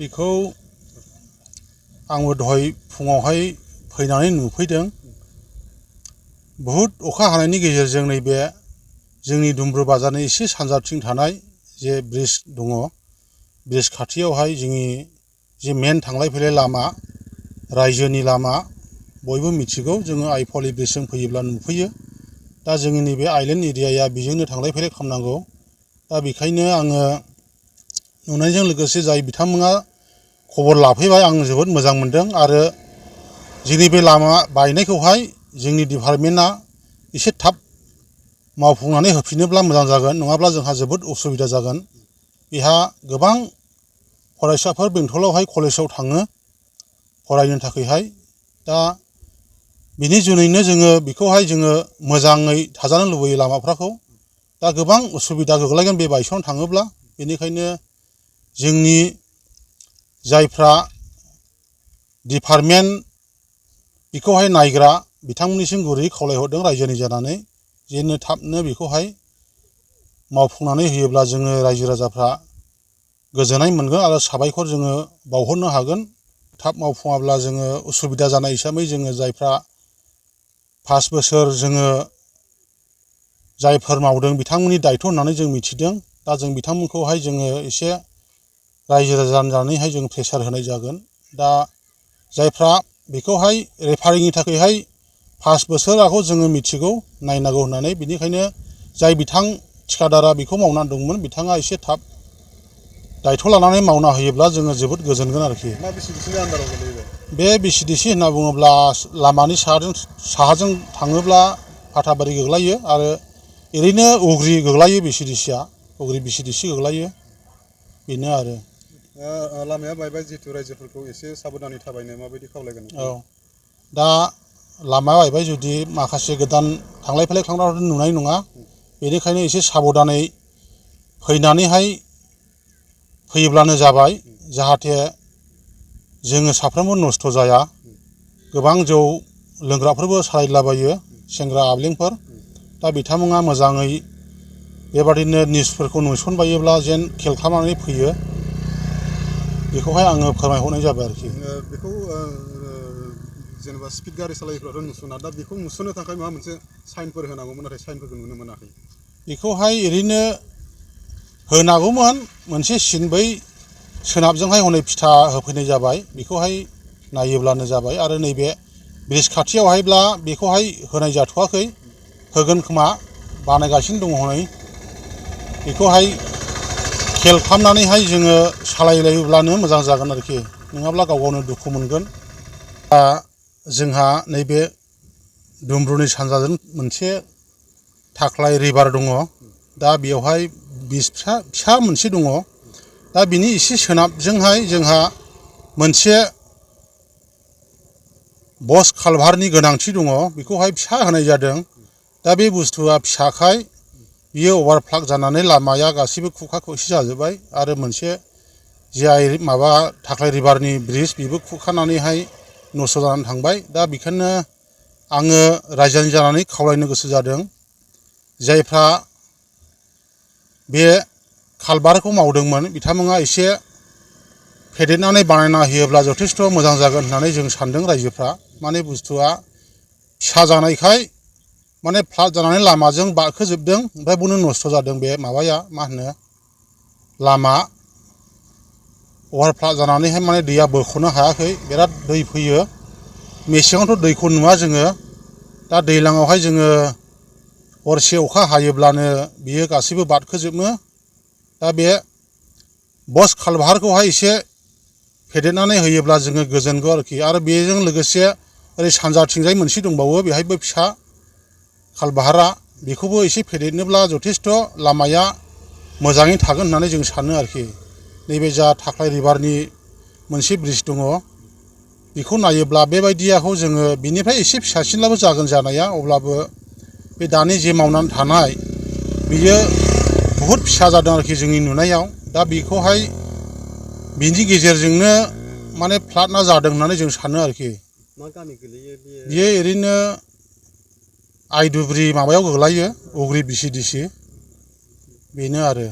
बेखौ आंबो दहाय फुङावहाय फैनानै नुफैदों। बहुद अखा हानायनि गेजेरजों नैबे जोंनि दुमब्रु बाजारनि एसे सानजाथिं थानाय जे ब्रिज दङ, ब्रिज खाथियावहाय जोंनि जे मेन थांलाय फैलाय लामा, रायजोनि लामा बयबो मिथिगौ, जोङो आइ फवालि ब्रिजजों फैयोब्ला नुफैयो। दा जोंनि नैबे आइलेण्ड एरियाया बेजोंनो थांलाय फैलाय खालामनांगौ। दा बेखायनो आङो नुनायजों लोगोसे जाय बिथांमोना खबर लाफैबाय, आं जोबोद मोजां मोनदों। आरो जोंनि बे लामा बायनायखौहाय जोंनि डिपार्टमेन्टआ एसे थाब मावफुंनानै होफिनोब्ला मोजां जागोन, नङाब्ला जोंहा जोबोद उसुबिदा जागोन। बेहा गोबां फरायसाफोर बेंटलावहाय कलेजाव थाङो फरायनो थाखायहाय। दा बिनि जुनैनो जोङो बेखौहाय जोङो मोजाङै थाजानो लुबैयो लामाफ्राखौ। दा गोबां उसुबिदा गोग्लैगोन बे बायस'ना थाङोब्ला। बेनिखायनो जोंनि जायफ्रा डिपार्टमेन्ट बेखौहाय नायग्रा बिथांमोननिसिम गुरै खावलायहरदों रायजोनि जानानै, जेनो थाबनो बेखौहाय मावफुंनानै होयोब्ला जोङो रायजो राजाफ्रा गोजोननाय मोनगोन आरो साबायखर जोङो बावहरनो हागोन। थाब मावफुङाब्ला जोङो उसुबिदा जानाय हिसाबै जोङो जायफ्रा 5 बोसोर जोङो जायफोर मावदों बिथांमोननि दायथ' होननानै जों मिथिदों। दा जों बिथांमोनखौहाय जोङो एसे रायजो राजा जानानैहाय जों प्रेसार होनाय जागोन। दा जायफ्रा बेखौहाय रेफारिंनि थाखायहाय 5 बोसोराखौ जोङो मिथिगौ नायनांगौ होननानै, बेनिखायनो जाय बिथां थिखादारा बेखौ मावनानै दंमोन बिथाङा एसे थाब दायथ' लानानै मावना होयोब्ला जोङो जोबोद गोजोनगोन आरोखि। मा बिसिडिसिनि आन्दाराव गोलैयो? बे बिसिडिसि होनना बुङोब्ला लामानि साहाजों थाङोब्ला फाथाबारि गोग्लैयो आरो ओरैनो उग्रि गोग्लैयो बिसिडिसिया, उग्रि बिसिडिसि गोग्लैयो, बेनो आरो। लामाया बायबाय जिहेतु रायजोफोरखौ एसे साबधानै थाबायनो माबायदि खावलायगोन? औ, दा लामाया बायबाय, जुदि माखासे गोदान थांलाय फैलाय खालामग्राफोर नुनाय नङा, बेनिखायनो एसे साबधानै फैनानैहाय फैयोब्लानो जाबाय, जाहाथे जोङो साफ्रोमबो नस्थ' जाया। गोबां जौ लोंग्राफोरबो सालायलाबायो, सेंग्रा आबलेंफोर। दा बिथांमोना मोजाङै बेबादिनो निउसफोरखौ नुसनबायोब्ला जेन खेल खालामनानै फैयो, बेखौहाय आङो फोरमायहरनाय जाबाय आरोखि। बेखौ जेनेबा स्पिड गारि सालायग्राफ्रा नुसना, दा बेखौ नुसननो थाखाय माबा मोनसे साइनफोर होनांगौमोन, नाथाय साइनफोरखौ नुनो मोनाखै। बेखौहाय ओरैनो होनांगौमोन, मोनसे सिन बै सोनाबजोंहाय हनै फिथा होफैनाय जाबाय, बेखौहाय नायोब्लानो जाबाय। आरो नैबे ब्रिज खाथियावहायब्ला बेखौहाय होनाय जाथ'वाखै, होगोन खोमा, बानायगासिनो दङ हनै। बेखौहाय खेल खालामनानैहाय जोङो सालायलायोब्लानो मोजां जागोन आरोखि, नङाब्ला गाव गावनो दुखु मोनगोन। दा जोंहा नैबे दुमब्रुनि सानजाजों मोनसे थाख्लाय रिभार दङ। दा बेवहाय ब्रिज फिसा मोनसे दङ। दा बिनि एसे सोनाबजोंहाय जोंहा मोनसे बस कालभारनि गोनांथि दङ, बेखौहाय फिसा होनाय जादों। दा बे बुस्थुआ फिसाखाय बियो अभारफ्लाग जानानै लामाया गासैबो खुखा खुसि जाजोब्बाय। आरो मोनसे जे माबा थाख्लाय रिभारनि ब्रिज, बेबो खुरखानानैहाय नस्थ' जानानै थांबाय। दा बेखायनो आङो रायजोनि जानानै खावलायनो गोसो जादों, जायफ्रा बे कालभारखौ मावदोंमोन बिथांमोना एसे फेदेरनानै बानायना होयोब्ला जथेस्थ' मोजां जागोन होननानै जों सानदों रायजोफ्रा। माने बुस्थुआ फिसा जानायखाय माने फ्लाद जानानै लामाजों बारखोजोबदों, ओमफ्राय बेयावनो नस्थ' जादों बे माबाया, मा होनो, लामा। अभारफ्लाद जानानैहाय माने दैया बोख'नो हायाखै, बिराद दै फैयो। मेसेङावथ' दैखौ नुवा जोङो, दा दैज्लाङावहाय जोङो हरसे अखा हायोब्लानो बियो गासैबो बारखोजोबो। दा बे बस कालभारखौहाय एसे फेदेरनानै होयोब्ला जोङो गोजोनगौ आरोखि। आरो बेजों लोगोसे ओरै सानजाथिंजाय मोनसे दंबावो, बेहायबो फिसा कालभारा, बेखौबो एसे फेदेरनोब्ला जथेस्थ' लामाया मोजाङै थागोन होननानै जों सानो आरोखि। नैबे जा थाख्लाय रिभारनि मोनसे ब्रिज दङ, बेखौ नायोब्ला बेबायदियाखौ जोङो बिनिफ्राय एसे फिसासिनब्लाबो जागोन जानाया, अब्लाबो बे दानि जे मावनानै थानाय बियो बहुद फिसा जादों आरोखि जोंनि नुनायाव। दा बेखौहाय बिनि गेजेरजोंनो माने फ्लादआ जादों होननानै जों सानो आरोखि। मा गामि गोलैयो बियो ओरैनो आइदुब्रि माबायाव गोग्लैयो, उग्रि बिसिडिसि, बेनो आरो।